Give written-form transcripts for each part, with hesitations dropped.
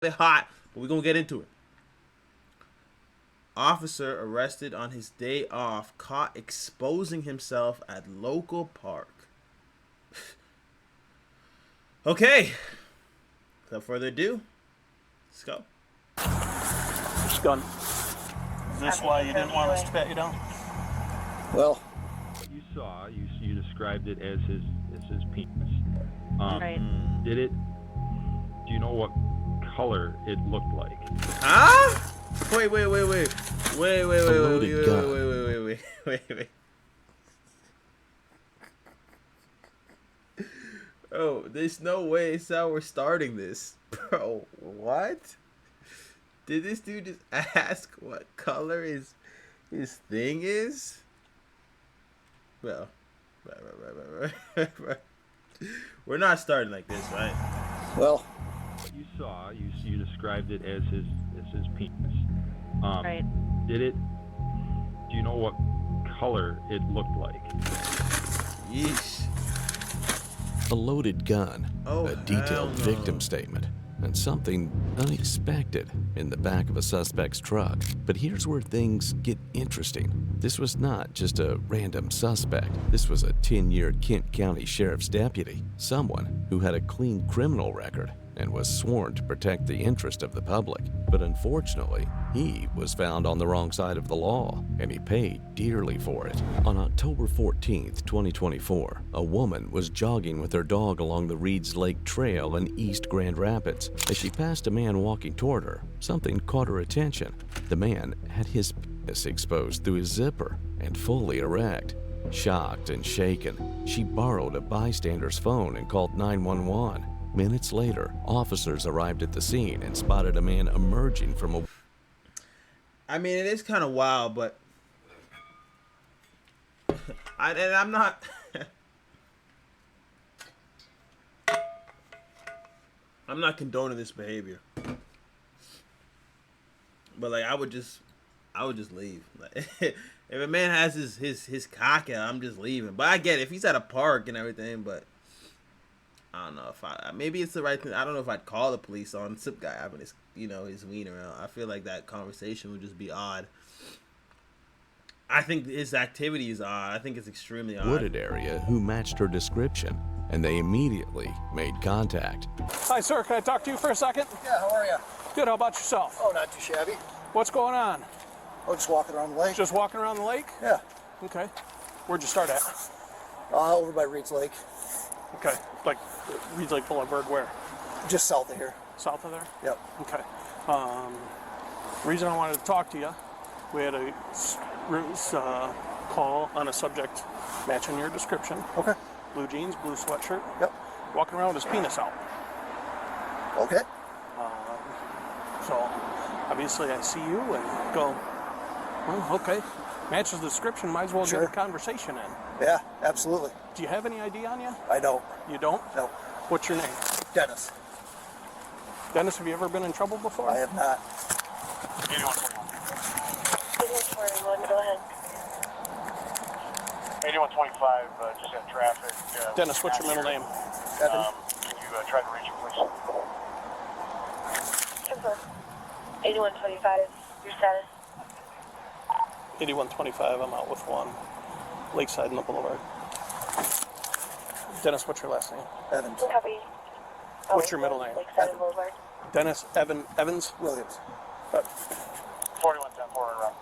bit hot, but we're gonna get into it. Officer arrested on his day off, caught exposing himself at local park. Okay, without further ado, let's go. This gun. Is this why you didn't want us to pat you down? Well, What you saw, you described it as his penis. Right. Did it? Do you know what color it looked like? Huh? Wait. loaded gun. Wait. Oh, there's no way it's how we're starting this. Bro, what? Did this dude just ask what color his thing is? Well, right. We're not starting like this, right? well, What you saw, you described it as his penis. Right. Did it? Do you know what color it looked like? Yeesh. a loaded gun, Oh, a detailed hell no. victim statement, and something unexpected in the back of a suspect's truck. But here's where things get interesting. This was not just a random suspect. This was a 10-year Kent County Sheriff's deputy, someone who had a clean criminal record and was sworn to protect the interest of the public. But unfortunately, he was found on the wrong side of the law, and he paid dearly for it. On October 14th, 2024, a woman was jogging with her dog along the Reeds Lake Trail in East Grand Rapids. As she passed a man walking toward her, something caught her attention. The man had his penis exposed through his zipper and fully erect. Shocked and shaken, she borrowed a bystander's phone and called 911. Minutes later, officers arrived at the scene and spotted a man emerging from a... I mean, it is kind of wild, but I'm not. I'm not condoning this behavior, but like I would just leave. Like, if a man has his cock out, I'm just leaving. But I get it if he's at a park and everything, but I don't know if maybe it's the right thing. I don't know if I'd call the police on some guy having his his wiener out. I feel like that conversation would just be odd. I think his activity is odd. I think it's extremely odd. wooded area who matched her description, and they immediately made contact. Hi, sir. Can I talk to you for a second? Yeah, how are you? Good. How about yourself? Oh, not too shabby. What's going on? Oh, just walking around the lake. Just walking around the lake? Yeah, Okay. Where'd you start at? over by Reeds Lake, Okay. Like Reeds Lake Boulevard, where? just south of here. South of there? Yep. Okay. Reason I wanted to talk to you, we had a call on a subject matching your description. Okay. Blue jeans, blue sweatshirt, Yep. walking around with his penis out. Okay. So obviously I see you and go, well, okay. Matches the description, might as well Sure. get a conversation in. Yeah, absolutely. Do you have any ID on you? I don't. You don't? No. What's your name? Dennis. Dennis, have you ever been in trouble before? I have not. 8121, go ahead. 8125, just got traffic. Dennis, what's your middle name? Evan. Can you try to reach him, please? Confirm. 8125, your status. 8125, I'm out with one. Lakeside in the Boulevard. Dennis, what's your last name? Evans. Copy. What's your middle name? Lakeside and Boulevard. Dennis Evans? Williams. 4110, forward around.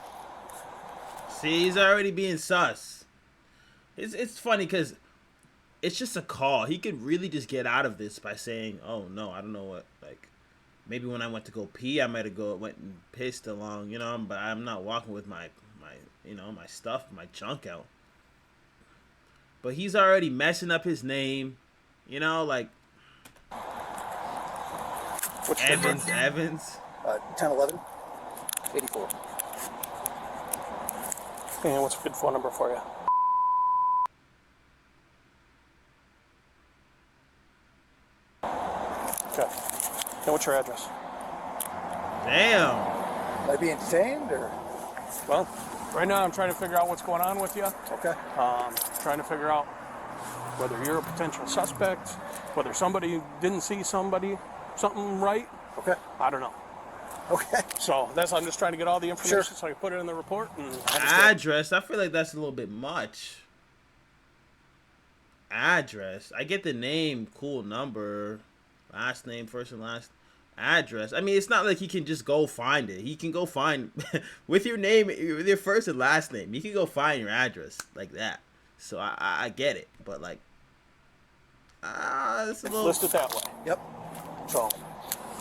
See, he's already being sus. It's funny because it's just a call. He could really just get out of this by saying, "Oh no, I don't know what." Like, maybe when I went to go pee, I might have went and pissed along, but I'm not walking with my my stuff, my junk out. But he's already messing up his name, like What's your Evans. 1011. 84. And what's a good phone number for you? Okay. And what's your address? Damn. Am I being detained or? Well, right now I'm trying to figure out what's going on with you. Okay. Trying to figure out whether you're a potential suspect, whether somebody didn't see something right, Okay. I don't know. Okay. So I'm just trying to get all the information Sure. so I can put it in the report. And Address. I feel like that's a little bit much. Address. I get the name, cool number, last name, first and last. Address. I mean, it's not like he can just go find it. He can go find with your name, with your first and last name. You can go find your address like that. So I get it, but like, it's a little. list it that way. Yep. So,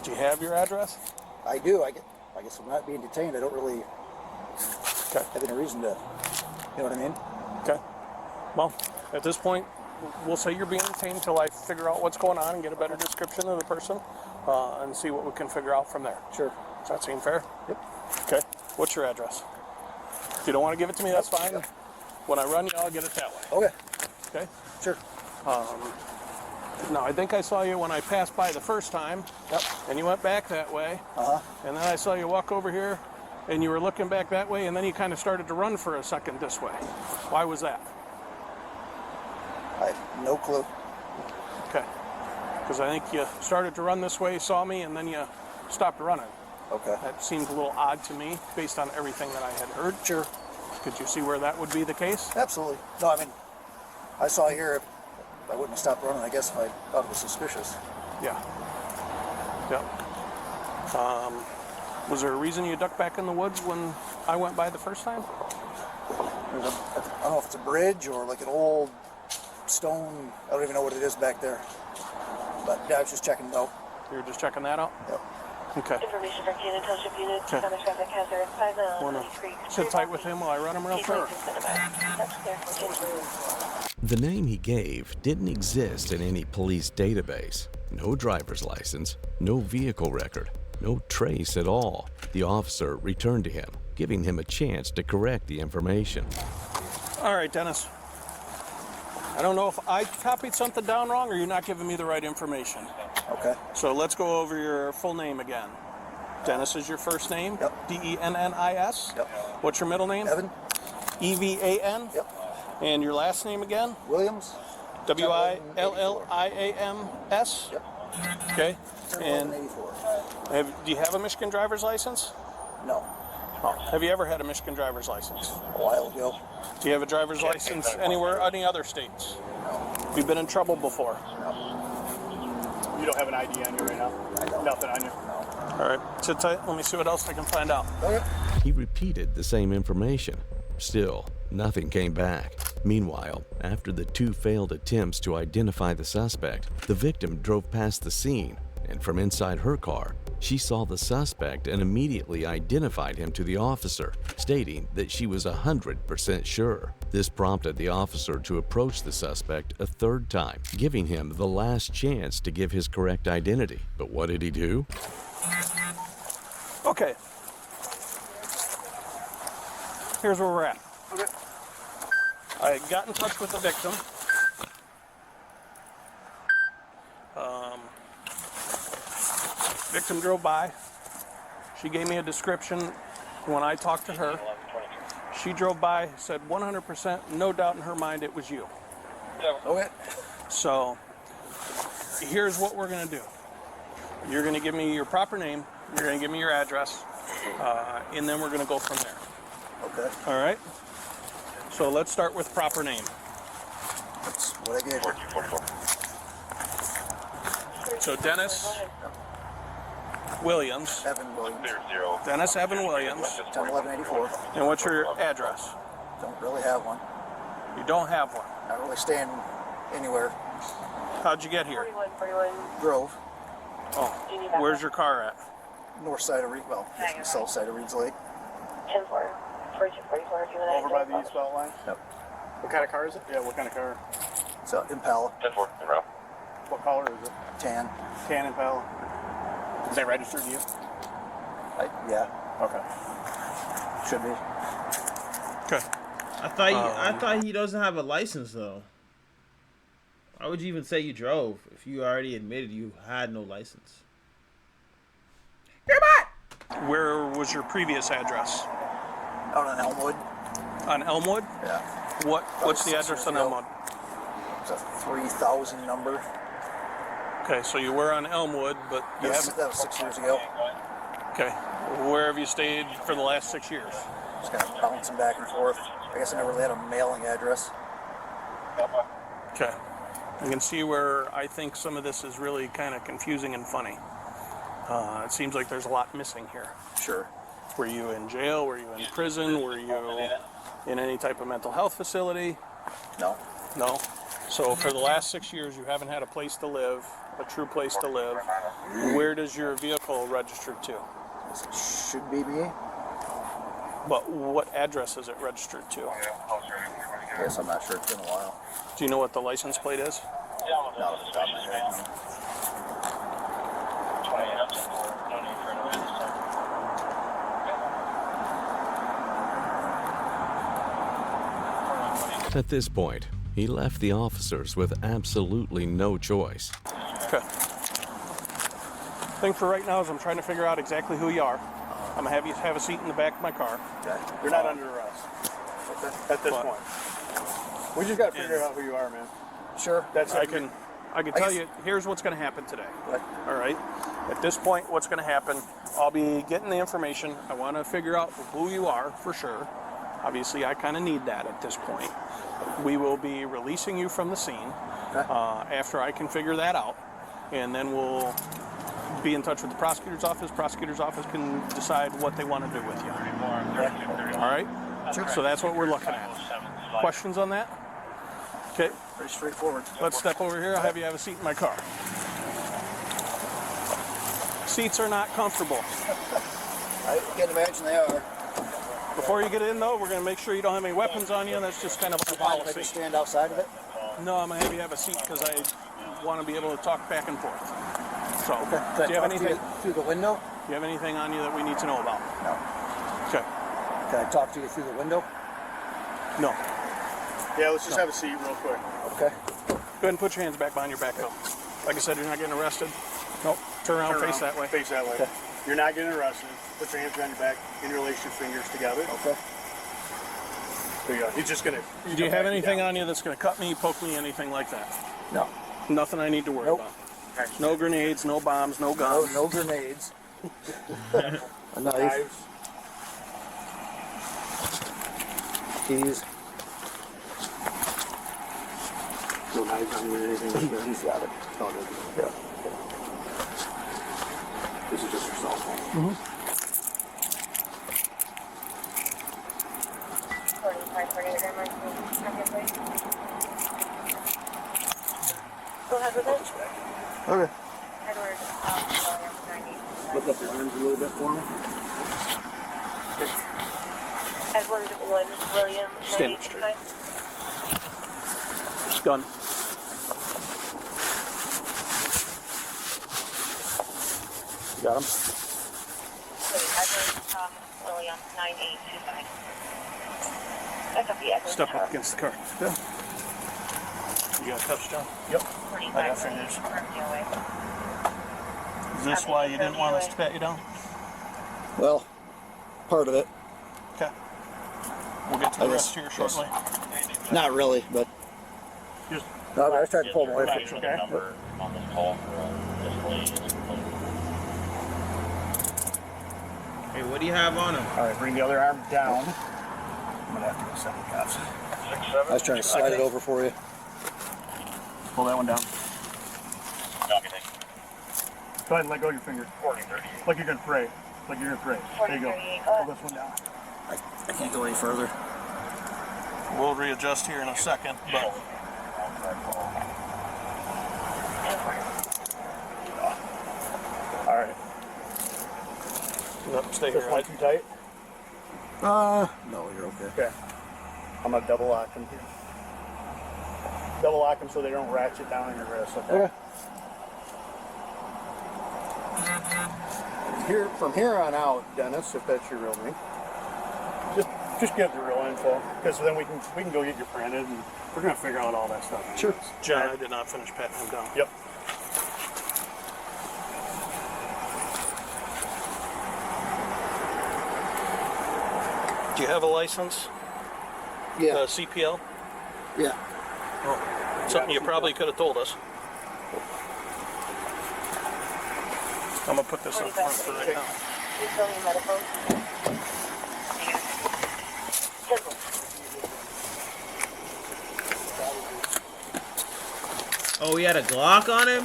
do you have your address? I do. I guess I'm not being detained. I don't really Okay. have any reason to. You know what I mean? Okay. Well, at this point, we'll say you're being detained until I figure out what's going on and get a better description of the person, and see what we can figure out from there. Sure. Does that seem fair? Yep. Okay. What's your address? If you don't want to give it to me, that's fine. Yep. When I run you, I'll get it that way. Okay. Okay. Sure. Now, I think I saw you when I passed by the first time. Yep. And you went back that way. And then I saw you walk over here, and you were looking back that way, and then you kind of started to run for a second this way. Why was that? I have no clue. Okay. Because I think you started to run this way, saw me, and then you stopped running. Okay. That seemed a little odd to me based on everything that I had heard. Sure. Could you see where that would be the case? Absolutely. No, I mean, I saw here. I wouldn't have stopped running, I guess, if I thought it was suspicious. Yeah. Yeah. Was there a reason you ducked back in the woods when I went by the first time? I don't know if it's a bridge or like an old stone. I don't even know what it is back there. But yeah, I was just checking it out. You were just checking that out? Yep. Okay. Information for Cannon Township Unit. Okay. On the traffic hazard. 5 miles. Want to sit tight with him while I run him real quick? That's clear. The name he gave didn't exist in any police database. No driver's license, no vehicle record, no trace at all. The officer returned to him, giving him a chance to correct the information. All right, Dennis. I don't know if I copied something down wrong or you're not giving me the right information. Okay. So let's go over your full name again. Dennis is your first name? Yep. D-E-N-N-I-S? Yep. What's your middle name? Evan? E-V-A-N? Yep. And your last name again? Williams? W-I-L-L-I-A-M-S? Yep. Okay. And 10-11-84. do you have a Michigan driver's license? No. Oh. Have you ever had a Michigan driver's license? A while ago. Do you have a driver's license anywhere, any other states? You've been in trouble before? You don't have an ID on you right now? Nothing on you? All right, sit tight. Let me see what else I can find out. Okay. He repeated the same information. Still, nothing came back. Meanwhile, after the two failed attempts to identify the suspect, the victim drove past the scene, and from inside her car, she saw the suspect and immediately identified him to the officer, stating that she was 100% sure. This prompted the officer to approach the suspect a third time, giving him the last chance to give his correct identity. But what did he do? Okay. Here's where we're at. Okay. I got in touch with the victim. Victim drove by. She gave me a description when I talked to her. She drove by, said 100%, no doubt in her mind it was you. Okay. So here's what we're going to do. You're going to give me your proper name. You're going to give me your address. And then we're going to go from there. Okay. All right? So let's start with proper name. That's what I gave her. So Dennis Williams. Evan Williams. Dennis Evan Williams. 10-11-84. And what's your address? Don't really have one. You don't have one. Not really staying anywhere. How'd you get here? 41. Drove. Oh, where's your car at? North side of south side of Reed's Lake. 10-4. 42-44 if you want Over by the east belt line? Yep. What kind of car is it? Yeah, what kind of car? It's an Impala. 10-4, en route. What color is it? Tan. Tan Impala. Is that registered to you? Yeah. Okay. Should be. Okay. I thought he doesn't have a license though. Why would you even say you drove if you already admitted you had no license? Where was your previous address? Out on Elmwood. On Elmwood? Yeah. What's the 6 address years on ago. Elmwood? It's a 3000 number. Okay, so you were on Elmwood, but you haven't. That was 6 years ago. Okay. Where have you stayed for the last 6 years? Just kind of bouncing back and forth. I guess I never really had a mailing address. Okay. You can see where I think some of this is really kind of confusing and funny. It seems like there's a lot missing here. Sure. Were you in jail? Were you in prison? Were you in any type of mental health facility? No. No. So for the last 6 years, you haven't had a place to live, a true place to live. Where does your vehicle register to? Should be me. But what address is it registered to? I guess I'm not sure. It's been a while. Do you know what the license plate is? Not off the top of my head. At this point, he left the officers with absolutely no choice. Okay. Thing for right now is I'm trying to figure out exactly who you are. I'm gonna have you have a seat in the back of my car. Okay. You're not under arrest at this point. We just got to figure out who you are, man. Sure. That's I it. can tell you. Here's what's gonna happen today. What? All right. At this point, what's gonna happen? I'll be getting the information. I want to figure out who you are for sure. Obviously, I kind of need that at this point. We will be releasing you from the scene after I can figure that out, and then we'll be in touch with the prosecutor's office. Prosecutor's office can decide what they want to do with you. All right? Sure. So that's what we're looking at. Questions on that? Okay. Pretty straightforward. Let's step over here. I'll have you have a seat in my car. Seats are not comfortable. I can't imagine they are. Before you get in, though, we're going to make sure you don't have any weapons on you, and that's just kind of our If I policy. just stand outside of it? No, I'm going to have you have a seat because I want to be able to talk back and forth. So, Okay. do you have anything? Through the window? Do you have anything on you that we need to know about? No. Okay. Can I talk to you through the window? No. Yeah, let's just have a seat real quick. Okay. Go ahead and put your hands back behind your back coat. Like I said, you're not getting arrested. Nope. Turn around, face that way. Face that way. Okay. You're not getting arrested. Put your hands behind your back. Interlace your fingers together. Okay. There you go. He's just gonna. Do you have anything on you that's going to cut me, poke me, anything like that? No. Nothing I need to worry Nope. about. No grenades, no bombs, no No, guns. no grenades. A knife. Knives. Keys. No knives on you or anything like that. He's got it. No, no. Yeah. This is just your cell phone. 45, 48, go ahead with it. Okay. Edward, William, 90. Lift up your arms a little bit for me. Edward, William, Stand 90. straight. Done. You got him? Edward, William, 9825. That's up the Edward. Step up against the car. Yeah. You got a touchdown? Yep. 45, I got fingers. Is this why you didn't want us to pat you down? Well, part of it. Okay. We'll get to the rest here shortly. Not really, but. Just No, I was trying to pull him away from you. okay. On this call Hey, what do you have on him? All right, bring the other arm down. I'm gonna have to go set the cuffs. I was trying to slide it over for you. Pull that one down. Copy, thank you. Go ahead and let go of your finger. 40-30. Like you're gonna pray. Like you're gonna pray. There you go. 40-38, Pull this one down. I can't go any further. We'll readjust here in a second, but All right. no, stay This here. one too tight? No, you're okay. Okay. I'm gonna double lock them here. Double lock them so they don't ratchet down on your wrist. Okay. Here, from here on out, Dennis, if that's your real name, just give the real info, because then we can go get you printed, and we're gonna figure out all that stuff. Sure. John, I did not finish patting him down. Yep. Do you have a license? Yeah. CPL? Yeah. Oh, something you probably could have told us. I'm gonna put this up front for right now. You still need medical? Simple. Oh, he had a Glock on him?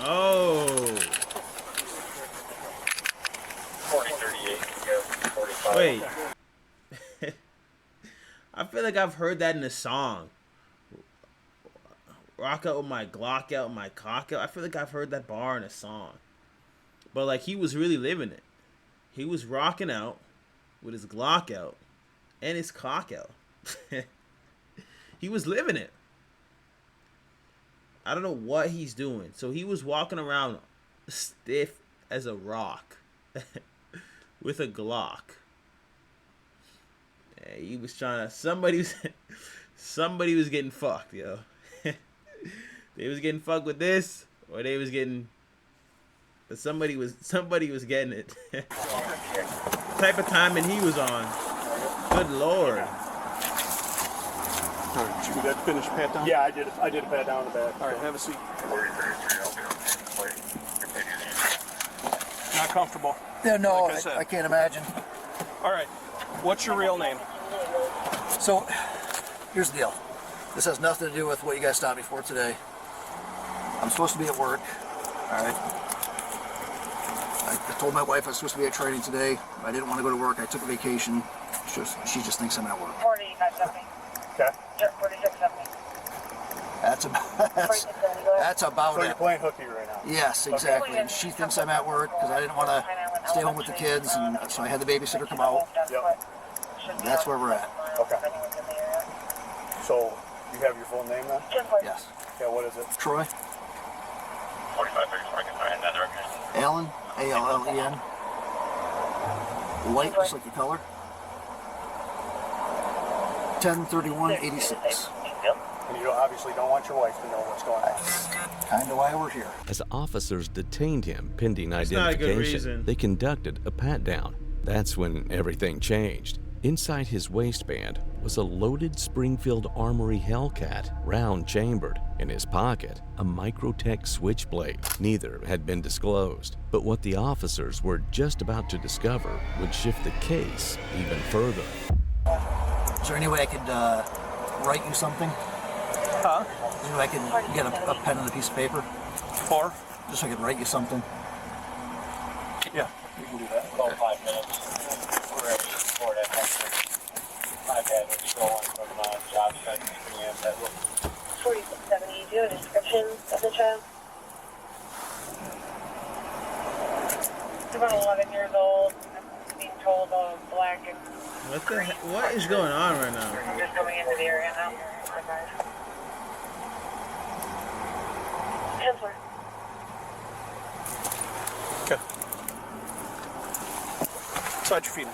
Oh. 4038, yeah, 45. Wait. I feel like I've heard that in a song. Rock out with my Glock out, my cock out. I feel like I've heard that bar in a song. But like he was really living it. He was rocking out with his Glock out and his cock out. He was living it. I don't know what he's doing. So he was walking around stiff as a rock with a Glock. Yeah, he was trying to. Somebody was getting fucked, yo. They was getting fucked with this, or they was getting. But somebody was getting it. Type of timing he was on. Good lord. All right, you got finished pat down? Yeah, I did a pat down in the back. All right, have a seat. 4033, Not comfortable. Yeah, no, Like I said. I can't imagine. All right, what's your real name? So, here's the deal. This has nothing to do with what you guys stopped me for today. I'm supposed to be at work. All right. I told my wife I was supposed to be at training today. I didn't want to go to work. I took a vacation. She just thinks I'm at work. 45 something. Okay. 46 something. That's about So you're it. playing hooky right now. Yes, exactly. And she thinks I'm at work because I didn't want to stay home with the kids, and so I had the babysitter come out. Yep. That's where we're at. Okay. So you have your full name then? Yes. Yeah, what is it? Troy 4534, I can find another organization. Allen, Allen. White, just like the color. 10/31/86. And you obviously don't want your wife to know what's going on. Kind of why we're here. As officers detained him pending That's not a good identification, reason. they conducted a pat-down. That's when everything changed. Inside his waistband was a loaded Springfield Armory Hellcat, round-chambered. In his pocket, a Microtech switchblade. Neither had been disclosed, but what the officers were just about to discover would shift the case even further. Is there any way I could write you something? Huh? Is there any way I could get a pen and a piece of paper? Four? Just so I could write you something? Yeah, you can do that. About 5 minutes. We're ready for that next week. My dad was stolen from job site in that room. 4670, do you have a description of the child? He's about 11 years old. I'm being told black and What is going on right now? just coming into the area now. 10-4. Okay. Slide your feet in.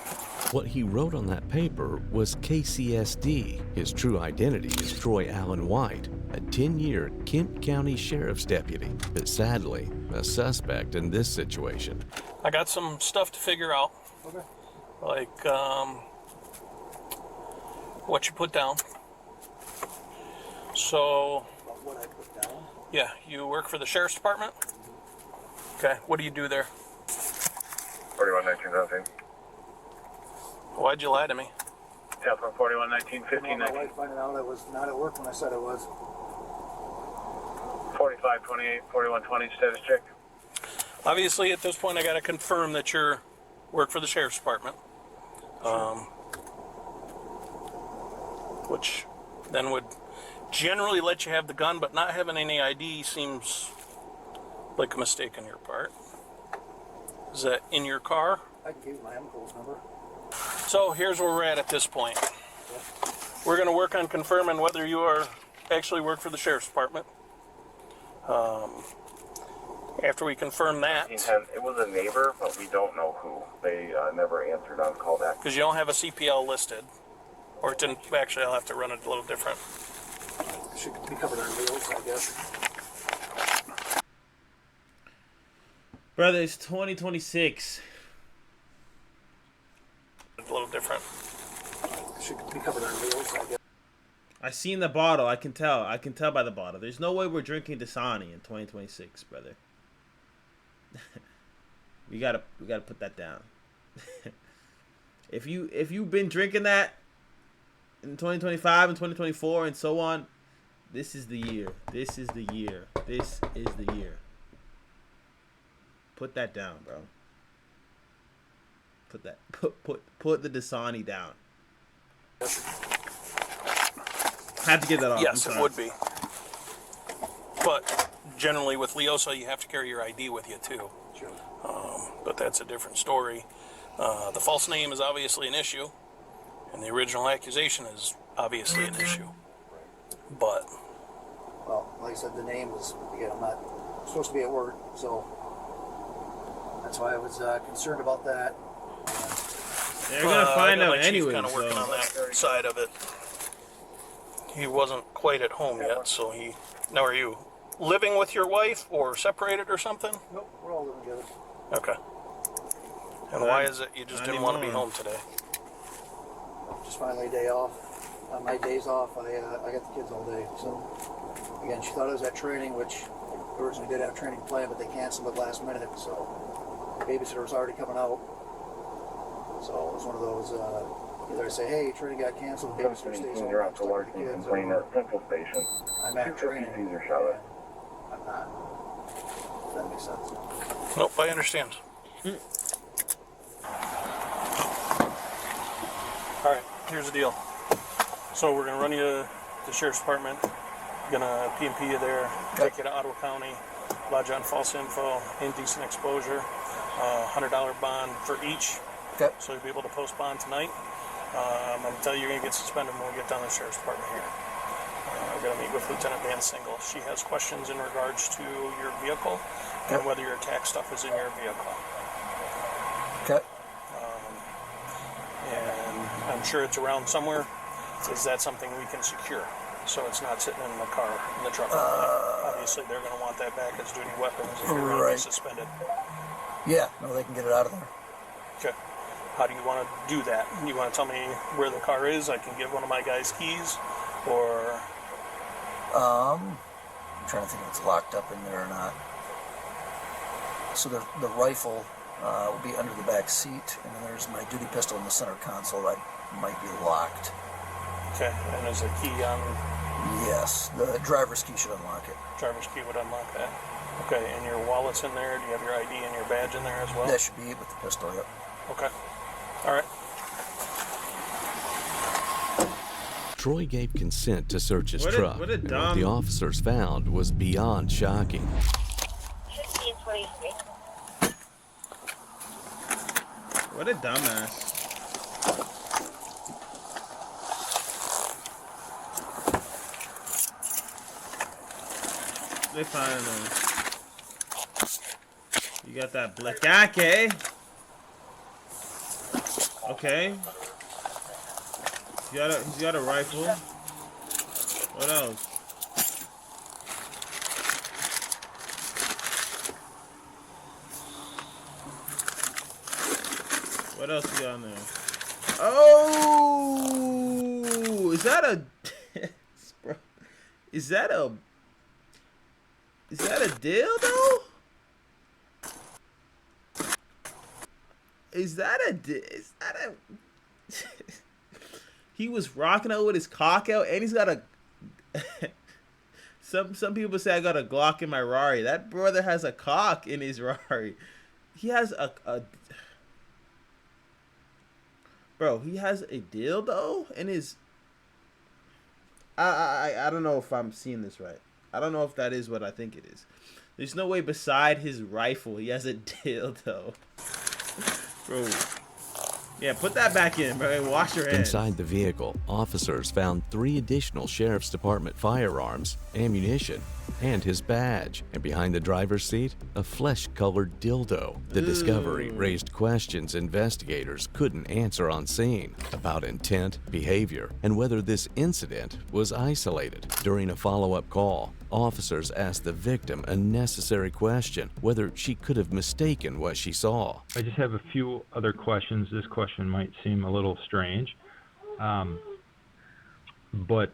What he wrote on that paper was KCSD. His true identity is Troy Allen White, a 10-year Kent County Sheriff's deputy, but sadly, a suspect in this situation. I got some stuff to figure out. Okay. Like, what you put down. So, What I put down? yeah, you work for the Sheriff's Department? Okay, what do you do there? 4119, nothing. Why'd you lie to me? Yeah, from 4119, My 1519. wife finding out I was not at work when I said I was. 4528, 4120, status check. Obviously, at this point, I got to confirm that you work for the Sheriff's Department. Which then would generally let you have the gun, but not having any ID seems like a mistake on your part. Is that in your car? I can give you my uncle's number. So here's where we're at this point. We're going to work on confirming whether you are actually work for the Sheriff's Department. After we confirm that, 1510, it was a neighbor, but we don't know who. They never answered on callback. because you don't have a CPL listed, or it didn't, actually I'll have to run it a little different. Should be covered on wheels, I guess. Brother, it's 2026. A little different. Should be covered on wheels, I guess. I seen the bottle. I can tell. I can tell by the bottle. There's no way we're drinking Dasani in 2026, brother. we gotta put that down. If you've been drinking that in 2025 and 2024 and so on, this is the year. This is the year. This is the year. Put that down, bro. Put the Dasani down. Had to get that off. Yes, it would be. But generally with Leosa, you have to carry your ID with you too. Sure. But that's a different story. The false name is obviously an issue, and the original accusation is obviously an issue. But Well, like I said, the name was, again, I'm not supposed to be at work, so that's why I was concerned about that. They're gonna find out anyway. Kind of working on that side of it. He wasn't quite at home yet, so he. Now, are you living with your wife or separated or something? Nope, we're all living together. Okay. And why is it you just didn't want to be home today? Just finally a day off. On my days off, I got the kids all day. So, again, she thought I was at training, which originally did have training planned, but they canceled it last minute. So, the babysitter was already coming out. So, it was one of those, either I say, hey, training got canceled, the babysitter stays home. You're out to large and complain at Central Station. I'm at training. Caesar Charlotte. I'm not. If that makes sense. Nope, I understand. All right, here's the deal. So we're gonna run you to the sheriff's department. Gonna P&P you there, take you to Ottawa County, lodge on false info, indecent exposure, $100 bond for each. Okay. So you'll be able to post bond tonight. I'm gonna tell you you're gonna get suspended when we get down to the sheriff's department here. We're gonna meet with Lieutenant Van Single. She has questions in regards to your vehicle and whether your tax stuff is in your vehicle. Okay. And I'm sure it's around somewhere. Is that something we can secure? So it's not sitting in the car, in the truck. Obviously, they're going to want that back as duty weapons if you're going to be suspended. Yeah, no, they can get it out of there. Okay. How do you want to do that? You want to tell me where the car is? I can give one of my guys keys, or... I'm trying to think if it's locked up in there or not. So the rifle will be under the back seat, and then there's my duty pistol in the center console that might be locked. Okay, and there's a key on... Yes, the driver's key should unlock it. Driver's key would unlock that. Okay, and your wallet's in there. Do you have your ID and your badge in there as well? That should be it with the pistol, yep. Okay. All right. Troy gave consent to search his What truck, a and what dumb- the officers found was beyond shocking. 1523. What a dumbass. They find him. You got that black AK. Okay. He's got a rifle. What else? What else we got in there? Oh, is that a? Is that a? Is that a dildo? Is that a? Is that a? He was rocking out with his cock out, and he's got a. Some people say I got a Glock in my Rari. That brother has a cock in his Rari. He has a bro, he has a dildo in his... I don't know if I'm seeing this right. I don't know if that is what I think it is. There's no way beside his rifle he has a dildo. Bro. Yeah, put that back in, bro. Wash your hands. Inside the vehicle, officers found 3 additional Sheriff's Department firearms, ammunition, and his badge. And behind the driver's seat, a flesh-colored dildo. The discovery raised questions investigators couldn't answer on scene about intent, behavior, and whether this incident was isolated. During a follow-up call, officers asked the victim a necessary question, whether she could have mistaken what she saw. I just have a few other questions. This question might seem a little strange, but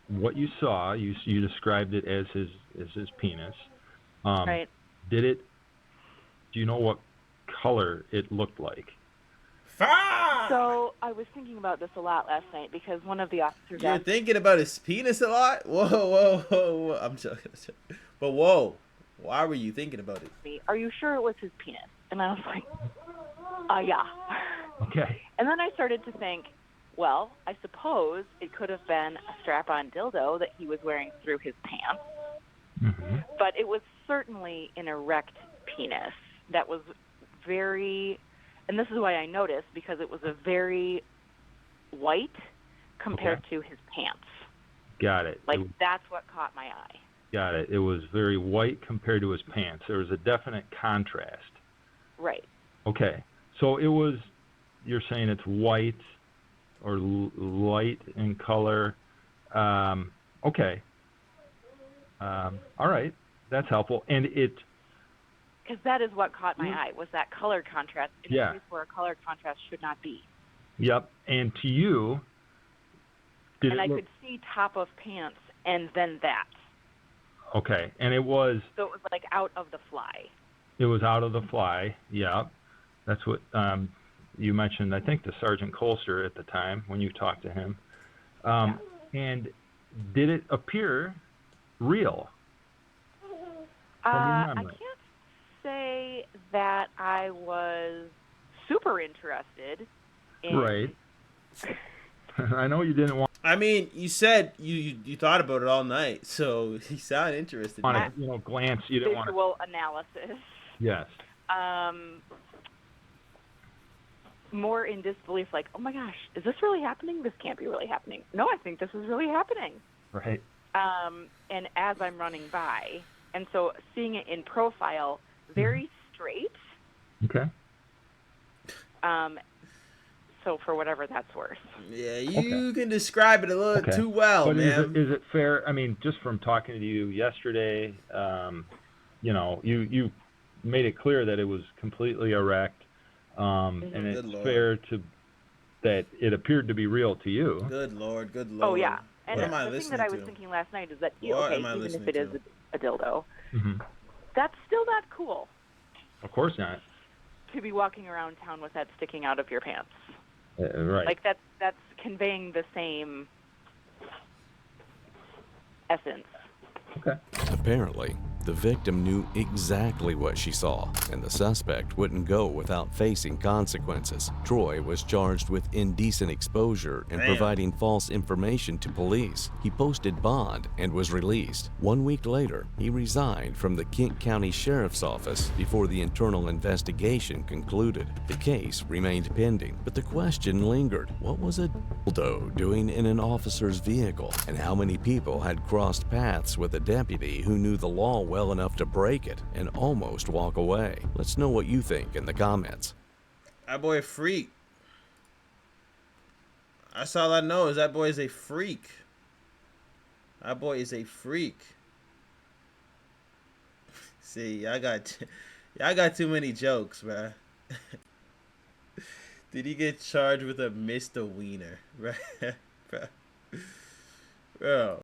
what you saw, you described it as his penis. Right. Do you know what color it looked like? Fuck! So I was thinking about this a lot last night because one of the officers You're asked thinking about his penis a lot? Whoa, whoa, whoa, whoa. I'm joking. But whoa, why were you thinking about it? me, "Are you sure it was his penis?" And I was like, yeah. Okay. And then I started to think, well, I suppose it could have been a strap-on dildo that he was wearing through his pants, Mm-hmm. but it was certainly an erect penis that was very, and this is why I noticed, because it was a very white compared to his pants. Got it. Like, that's what caught my eye. Got it. It was very white compared to his pants. There was a definite contrast. Right. Okay. So it was, you're saying it's white or light in color. Okay. All right. That's helpful. And it... Because that is what caught my eye, was that color contrast in a place where a color contrast should not be. Yep. And to you, and I could see top of pants and then that. Okay. And it was... So it was like out of the fly. It was out of the fly. Yeah. That's what you mentioned, I think, to Sergeant Colster at the time when you talked to him. And did it appear real? I can't say that I was super interested in... Right. I know you didn't want... I mean, you said you thought about it all night, so you sound interested. Want to, glance. You didn't want to... Visual analysis. Yes. More in disbelief, like, oh my gosh, is this really happening? This can't be really happening. No, I think this is really happening. Right. And as I'm running by, and so seeing it in profile, very straight. Okay. So for whatever that's worth. Yeah, you can describe it a little too well, but man. Is it fair? I mean, just from talking to you yesterday, you made it clear that it was completely erect, and it's fair to that it appeared to be real to you. Good Lord, good Lord. Oh yeah, and what am I the thing listening that I was to? thinking last night is that What okay, am I even if listening it is to? a dildo, Mm-hmm. that's still not cool. Of course not. To be walking around town with that sticking out of your pants. Right. Like that's conveying the same essence. Okay. Apparently, the victim knew exactly what she saw, and the suspect wouldn't go without facing consequences. Troy was charged with indecent exposure and providing false information to police. He posted bond and was released. 1 week later, he resigned from the Kent County Sheriff's Office before the internal investigation concluded. The case remained pending, but the question lingered. What was a dildo doing in an officer's vehicle? And how many people had crossed paths with a deputy who knew the law well enough to break it and almost walk away? Let's know what you think in the comments. That boy a freak. That's all I know is that boy is a freak. That boy is a freak. See, y'all got too many jokes, man. Did he get charged with a misdemeanor? Right? Bro.